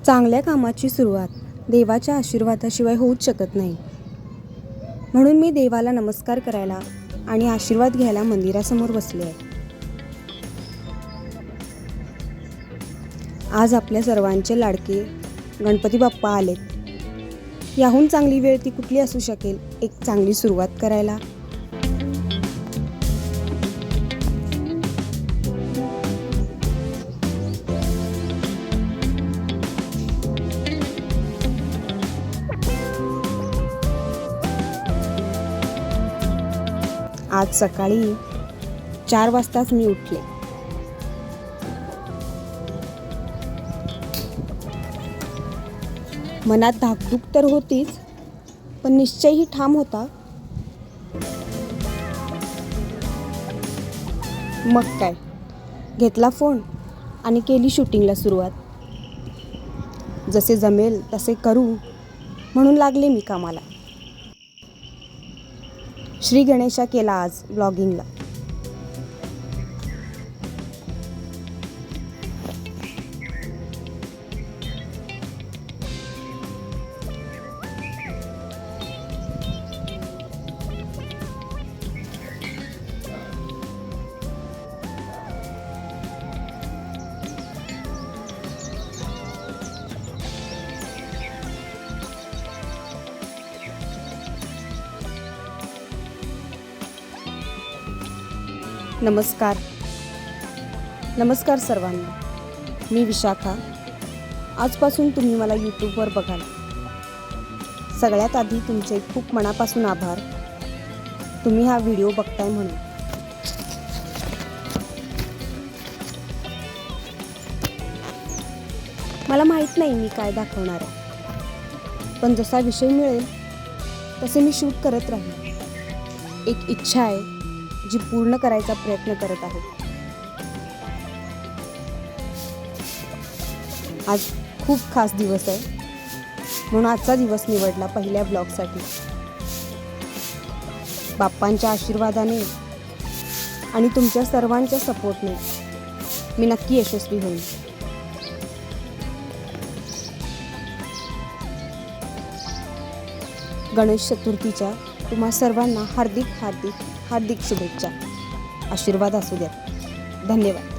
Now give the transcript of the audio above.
चांगल्या कामाची सुरुवात देवाच्या आशीर्वादाशिवाय होऊच शकत नाही. म्हणून मी देवाला नमस्कार करायला आणि आशीर्वाद घ्यायला मंदिरासमोर बसले आहे. आज आपल्या सर्वांचे लाडके गणपती बाप्पा आलेत. याहून चांगली वेळ ती कुठली असू शकेल एक चांगली सुरुवात करायला. आज सकाळी 4 वाजताच मी उठले. मनात धाकधूक तर होतीच, पण निश्चयही ठाम होता. मग काय, घेतला फोन आणि केली शूटिंगला सुरुवात. जसे जमेल तसे करू म्हणून लागले मी कामाला. श्री गणेशा केला आज ब्लॉगिंगला. नमस्कार सर्वांना. मी विशाखा. आजपासून तुम्ही मला यूट्यूबवर बघाल. सगळ्यात आधी तुमचे खूप मनापासून आभार, तुम्ही हा व्हिडिओ बघताय म्हणून. मला माहीत नाही मी काय दाखवणार आहे, पण जसा विषय मिळेल तसे मी शूट करत राहीन. एक इच्छा आहे जी पूर्ण करायचा प्रयत्न करत आहे. आज खूप खास दिवस आहे, म्हणून आजचा दिवस निवडला पहिल्या ब्लॉगसाठी. बाप्पांच्या आशीर्वादाने आणि तुमच्या सर्वांच्या सपोर्टने मी नक्की यशस्वी होईन. गणेश चतुर्थीच्या तुम्हा सर्वांना हार्दिक शुभेच्छा. आशीर्वाद असू द्या. धन्यवाद.